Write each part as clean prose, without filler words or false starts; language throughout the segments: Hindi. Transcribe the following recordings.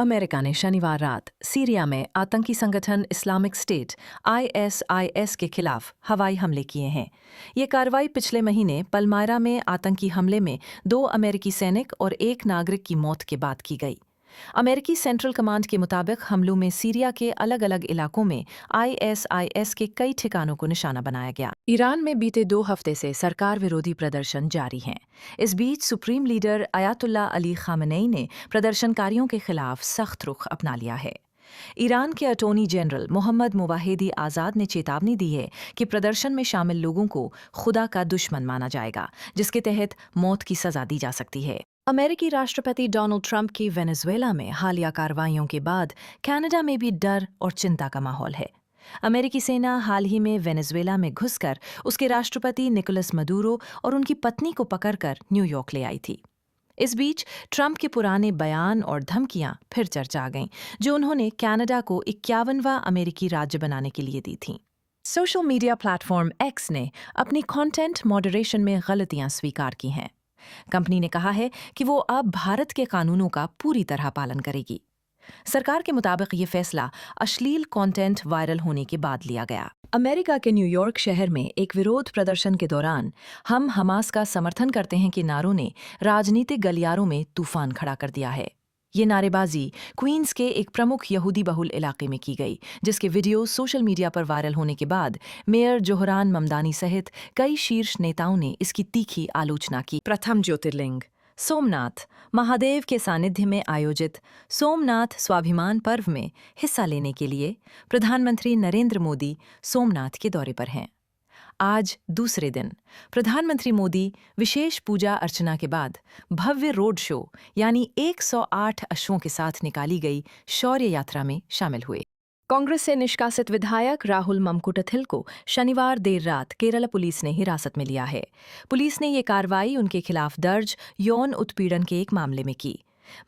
अमेरिका ने शनिवार रात सीरिया में आतंकी संगठन इस्लामिक स्टेट (ISIS) के खिलाफ हवाई हमले किए हैं। ये कार्रवाई पिछले महीने पलमायरा में आतंकी हमले में 2 अमेरिकी सैनिक और 1 नागरिक की मौत के बाद की गई। अमेरिकी सेंट्रल कमांड के मुताबिक हमलों में सीरिया के अलग अलग इलाकों में ISIS के कई ठिकानों को निशाना बनाया गया। ईरान में बीते 2 हफ्ते से सरकार विरोधी प्रदर्शन जारी हैं। इस बीच supreme leader Ayatollah Ali Khamenei ने प्रदर्शनकारियों के खिलाफ सख्त रुख अपना लिया है। ईरान के अटॉर्नी जनरल मोहम्मद मुवाहिदी आज़ाद ने चेतावनी दी है कि प्रदर्शन में शामिल लोगों को खुदा का दुश्मन माना जाएगा, जिसके तहत मौत की सजा दी जा सकती है। अमेरिकी राष्ट्रपति डोनाल्ड ट्रंप की वेनेजुएला में हालिया कार्रवाइयों के बाद कनाडा में भी डर और चिंता का माहौल है। अमेरिकी सेना हाल ही में वेनेजुएला में घुसकर उसके राष्ट्रपति निकोलस मदुरो और उनकी पत्नी को पकड़कर न्यूयॉर्क ले आई थी। इस बीच ट्रंप के पुराने बयान और धमकियां फिर चर्चा आ गईं, जो उन्होंने कनाडा को 51वां अमेरिकी राज्य बनाने के लिए दी थीं। सोशल मीडिया प्लेटफॉर्म एक्स ने अपनी कंटेंट मॉडरेशन में गलतियां स्वीकार की हैं। कंपनी ने कहा है कि वो अब भारत के कानूनों का पूरी तरह पालन करेगी। सरकार के मुताबिक ये फैसला अश्लील कंटेंट वायरल होने के बाद लिया गया। अमेरिका के न्यूयॉर्क शहर में एक विरोध प्रदर्शन के दौरान हम हमास का समर्थन करते हैं के नारों ने राजनीतिक गलियारों में तूफान खड़ा कर दिया है। ये नारेबाजी क्वींस के एक प्रमुख यहूदी बहुल इलाके में की गई, जिसके वीडियो सोशल मीडिया पर वायरल होने के बाद मेयर जोहरान ममदानी सहित कई शीर्ष नेताओं ने इसकी तीखी आलोचना की। प्रथम ज्योतिर्लिंग सोमनाथ महादेव के सानिध्य में आयोजित सोमनाथ स्वाभिमान पर्व में हिस्सा लेने के लिए प्रधानमंत्री नरेंद्र मोदी सोमनाथ के दौरे पर हैं। आज दूसरे दिन प्रधानमंत्री मोदी विशेष पूजा अर्चना के बाद भव्य रोड शो यानी 108 अश्वों के साथ निकाली गई शौर्य यात्रा में शामिल हुए। कांग्रेस से निष्कासित विधायक राहुल ममकुटथिल को शनिवार देर रात केरल पुलिस ने हिरासत में लिया है। पुलिस ने ये कार्रवाई उनके खिलाफ दर्ज यौन उत्पीड़न के एक मामले में की।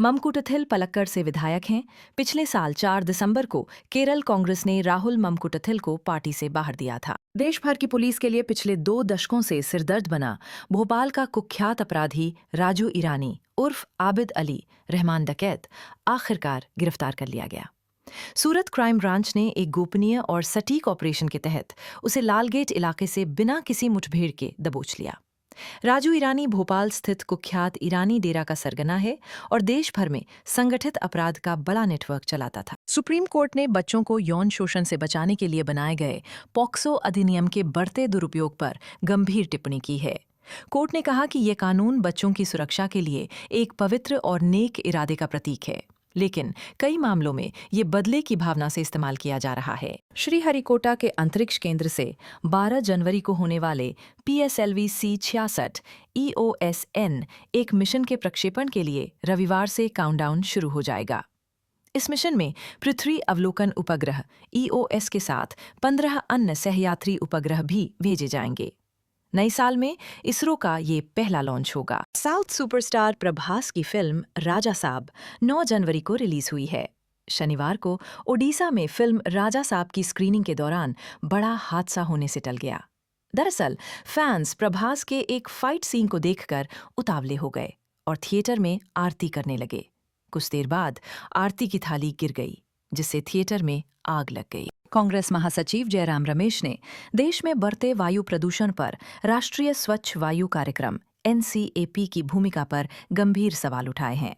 ममकुटथिल पलक्कड़ से विधायक हैं। पिछले साल 4 दिसंबर को केरल कांग्रेस ने राहुल ममकुटथिल को पार्टी से बाहर दिया था। देश भर की पुलिस के लिए पिछले 2 दशकों से सिरदर्द बना भोपाल का कुख्यात अपराधी राजू ईरानी उर्फ आबिद अली रहमान डकैत आखिरकार गिरफ्तार कर लिया गया। सूरत क्राइम ब्रांच ने एक गोपनीय और सटीक ऑपरेशन के तहत उसे लालगेट इलाके से बिना किसी मुठभेड़ के दबोच लिया। राजू ईरानी भोपाल स्थित कुख्यात ईरानी डेरा का सरगना है और देश भर में संगठित अपराध का बड़ा नेटवर्क चलाता था। सुप्रीम कोर्ट ने बच्चों को यौन शोषण से बचाने के लिए बनाए गए पॉक्सो अधिनियम के बढ़ते दुरुपयोग पर गंभीर टिप्पणी की है। कोर्ट ने कहा कि ये कानून बच्चों की सुरक्षा के लिए एक पवित्र और नेक इरादे का प्रतीक है, लेकिन कई मामलों में ये बदले की भावना से इस्तेमाल किया जा रहा है। श्रीहरिकोटा के अंतरिक्ष केंद्र से 12 जनवरी को होने वाले PSLV C66 EOSN एक मिशन के प्रक्षेपण के लिए रविवार से काउंटडाउन शुरू हो जाएगा। इस मिशन में पृथ्वी अवलोकन उपग्रह EOS के साथ 15 अन्य सहयात्री उपग्रह भी भेजे जाएंगे। नए साल में इसरो का ये पहला लॉन्च होगा। साउथ सुपरस्टार प्रभास की फिल्म राजा साहब 9 जनवरी को रिलीज हुई है। शनिवार को ओडिशा में फिल्म राजा साहब की स्क्रीनिंग के दौरान बड़ा हादसा होने से टल गया। दरअसल फैंस प्रभास के एक फाइट सीन को देखकर उतावले हो गए और थिएटर में आरती करने लगे। कुछ देर बाद आरती की थाली गिर गई, जिससे थिएटर में आग लग गई। कांग्रेस महासचिव जयराम रमेश ने देश में बढ़ते वायु प्रदूषण पर राष्ट्रीय स्वच्छ वायु कार्यक्रम NCAP की भूमिका पर गंभीर सवाल उठाए हैं।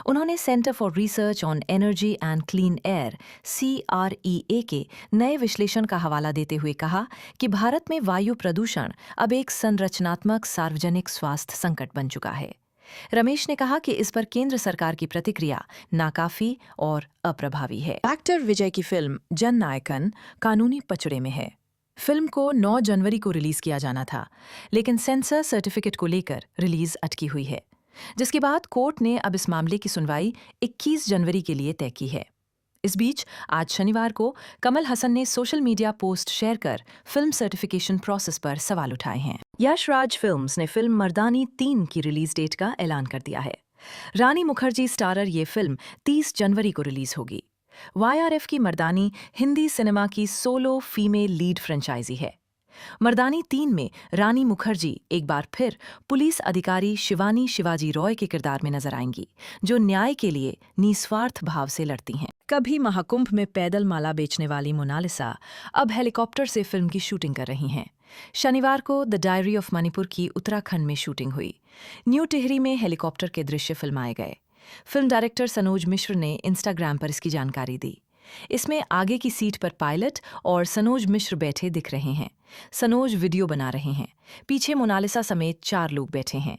उन्होंने centre for research on energy and clean air CREA के नए विश्लेषण का हवाला देते हुए कहा कि भारत में वायु प्रदूषण अब एक संरचनात्मक सार्वजनिक स्वास्थ्य संकट बन चुका है। रमेश ने कहा कि इस पर केंद्र सरकार की प्रतिक्रिया नाकाफी और अप्रभावी है। एक्टर विजय की फिल्म जन नायकन कानूनी पचड़े में है। फिल्म को 9 जनवरी को रिलीज किया जाना था, लेकिन सेंसर सर्टिफिकेट को लेकर रिलीज अटकी हुई है, जिसके बाद कोर्ट ने अब इस मामले की सुनवाई 21 जनवरी के लिए तय की है। इस बीच आज शनिवार को कमल हसन ने सोशल मीडिया पोस्ट शेयर कर फिल्म सर्टिफिकेशन प्रोसेस पर सवाल उठाए हैं। यश राज फिल्म्स ने फिल्म मर्दानी 3 की रिलीज डेट का ऐलान कर दिया है। रानी मुखर्जी स्टारर ये फिल्म 30 जनवरी को रिलीज होगी। YRF की मर्दानी हिंदी सिनेमा की सोलो फीमेल लीड फ्रेंचाइजी है। मर्दानी 3 में रानी मुखर्जी एक बार फिर पुलिस अधिकारी शिवानी शिवाजी रॉय के किरदार में नजर आएंगी, जो न्याय के लिए निस्वार्थ भाव से लड़ती हैं। कभी महाकुंभ में पैदल माला बेचने वाली मोनालिसा अब हेलीकॉप्टर से फिल्म की शूटिंग कर रही हैं। शनिवार को द डायरी ऑफ मणिपुर की उत्तराखंड में शूटिंग हुई। न्यू टिहरी में हेलीकॉप्टर के दृश्य फिल्माए गए। फिल्म डायरेक्टर सनोज मिश्र ने इंस्टाग्राम पर इसकी जानकारी दी। इसमें आगे की सीट पर पायलट और सनोज मिश्र बैठे दिख रहे हैं। सनोज वीडियो बना रहे हैं। पीछे मोनालिसा समेत 4 लोग बैठे हैं।